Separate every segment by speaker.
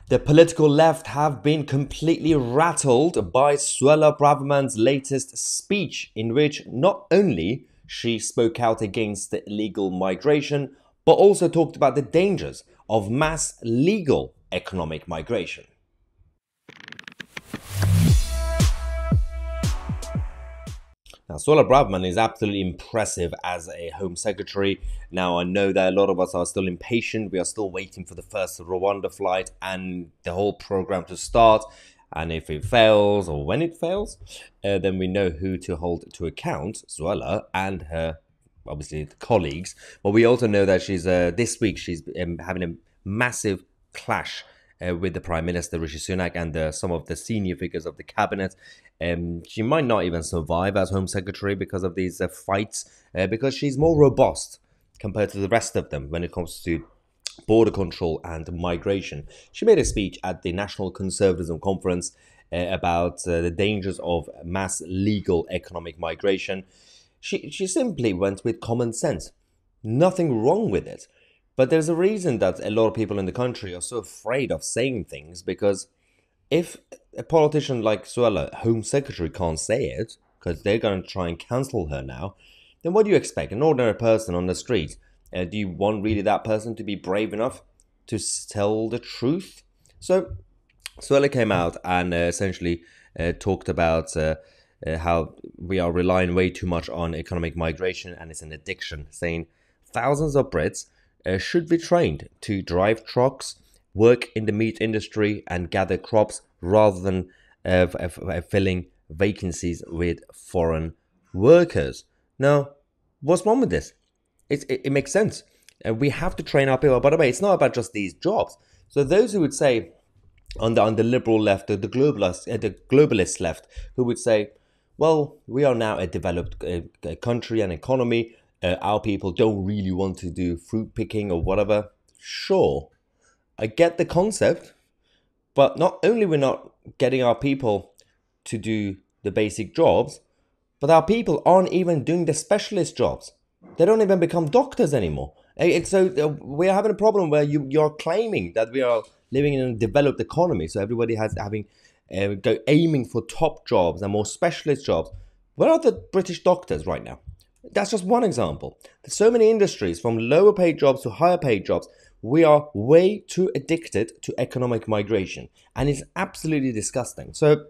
Speaker 1: The political left have been completely rattled by Suella Braverman's latest speech, in which not only she spoke out against the illegal migration, but also talked about the dangers of mass legal economic migration. Now, Suella Braverman is absolutely impressive as a Home Secretary. Now, I know that a lot of us are still impatient. We are still waiting for the first Rwanda flight and the whole program to start. And if it fails, or when it fails, then we know who to hold to account, Suella and her, obviously, colleagues. But we also know that this week she's having a massive clash with the Prime Minister Rishi Sunak and some of the senior figures of the cabinet. She might not even survive as Home Secretary because of these fights, because she's more robust compared to the rest of them when it comes to border control and migration. She made a speech at the National Conservatism Conference about the dangers of mass legal economic migration. She simply went with common sense. Nothing wrong with it. But there's a reason that a lot of people in the country are so afraid of saying things, because if a politician like Suella, Home Secretary, can't say it, because they're going to try and cancel her now, then what do you expect? An ordinary person on the street, do you want really that person to be brave enough to tell the truth? So Suella came out and essentially talked about how we are relying way too much on economic migration and it's an addiction, saying thousands of Brits should be trained to drive trucks, work in the meat industry and gather crops rather than filling vacancies with foreign workers. Now, what's wrong with this? It makes sense. We have to train our people. By the way, it's not about just these jobs. So those who would say on the liberal left, the globalist left, who would say, well, we are now a developed country and economy. Our people don't really want to do fruit picking or whatever. Sure, I get the concept, but not only we're not getting our people to do the basic jobs, but our people aren't even doing the specialist jobs. They don't even become doctors anymore. So we're having a problem where you're claiming that we are living in a developed economy, so everybody has aiming for top jobs and more specialist jobs. Where are the British doctors right now? That's just one example. There's so many industries, from lower paid jobs to higher paid jobs. We are way too addicted to economic migration, and it's absolutely disgusting. So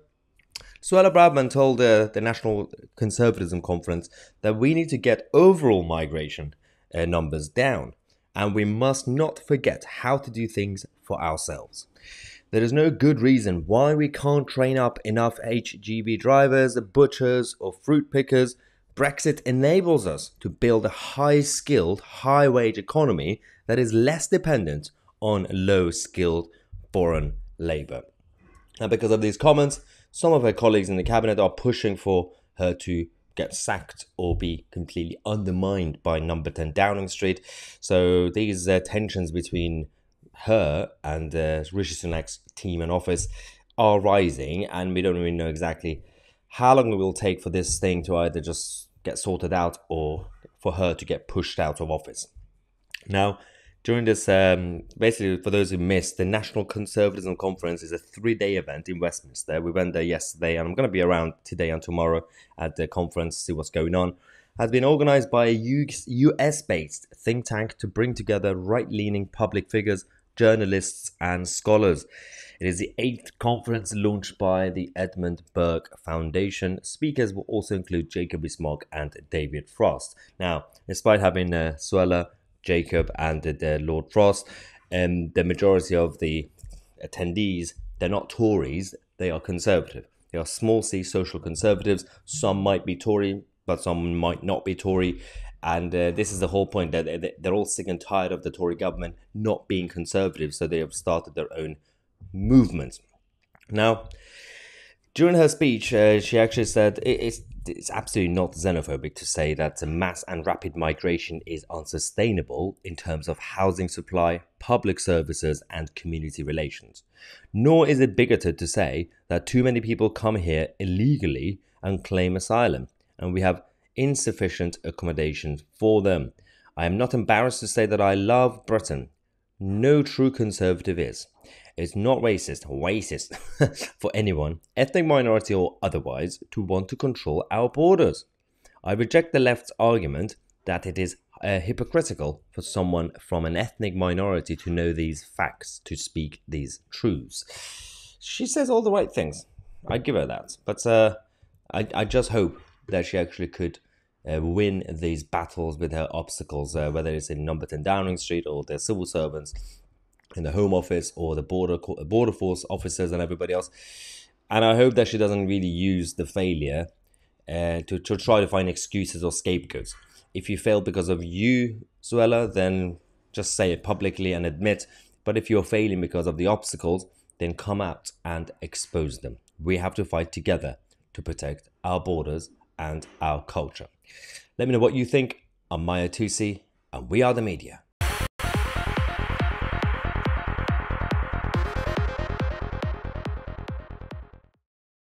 Speaker 1: Suella Braverman told the National Conservatism Conference that we need to get overall migration numbers down, and we must not forget how to do things for ourselves. There is no good reason why we can't train up enough HGV drivers, butchers, or fruit pickers. Brexit enables us to build a high-skilled, high-wage economy that is less dependent on low-skilled foreign labour. And because of these comments, some of her colleagues in the cabinet are pushing for her to get sacked or be completely undermined by Number 10 Downing Street. So these tensions between her and Rishi Sunak's team in office are rising, and we don't really know exactly how long it will take for this thing to either just get sorted out or for her to get pushed out of office. Now, during this, basically, for those who missed, the National Conservatism Conference is a 3-day event in Westminster. We went there yesterday, and I'm going to be around today and tomorrow at the conference to see what's going on. It has been organized by a US-based think tank to bring together right-leaning public figures, journalists, and scholars. It is the 8th conference launched by the Edmund Burke Foundation. Speakers will also include Jacob Rees-Mogg and David Frost. Now, despite having Suella, Jacob, and Lord Frost, the majority of the attendees, they're not Tories, they are Conservative. They are small c social conservatives. Some might be Tory, but some might not be Tory. And this is the whole point, that they're all sick and tired of the Tory government not being conservative, so they have started their own movement. Now, during her speech, she actually said it's absolutely not xenophobic to say that mass and rapid migration is unsustainable in terms of housing supply, public services, and community relations. Nor is it bigoted to say that too many people come here illegally and claim asylum, and we have insufficient accommodation for them. I am not embarrassed to say that I love Britain. No true conservative is. It's not racist for anyone, ethnic minority or otherwise, to want to control our borders. I reject the left's argument that it is hypocritical for someone from an ethnic minority to know these facts, to speak these truths. She says all the right things. I'd give her that. But I just hope that she actually could win these battles with her obstacles, whether it's in number 10 Downing Street or the civil servants in the Home Office or the border force officers and everybody else. And I hope that she doesn't really use the failure to try to find excuses or scapegoats. If you failed because of you, Suella, then just say it publicly and admit. But if you're failing because of the obstacles, then come out and expose them. We have to fight together to protect our borders and our culture. Let me know what you think. I'm Mahyar Tousi, and we are the media.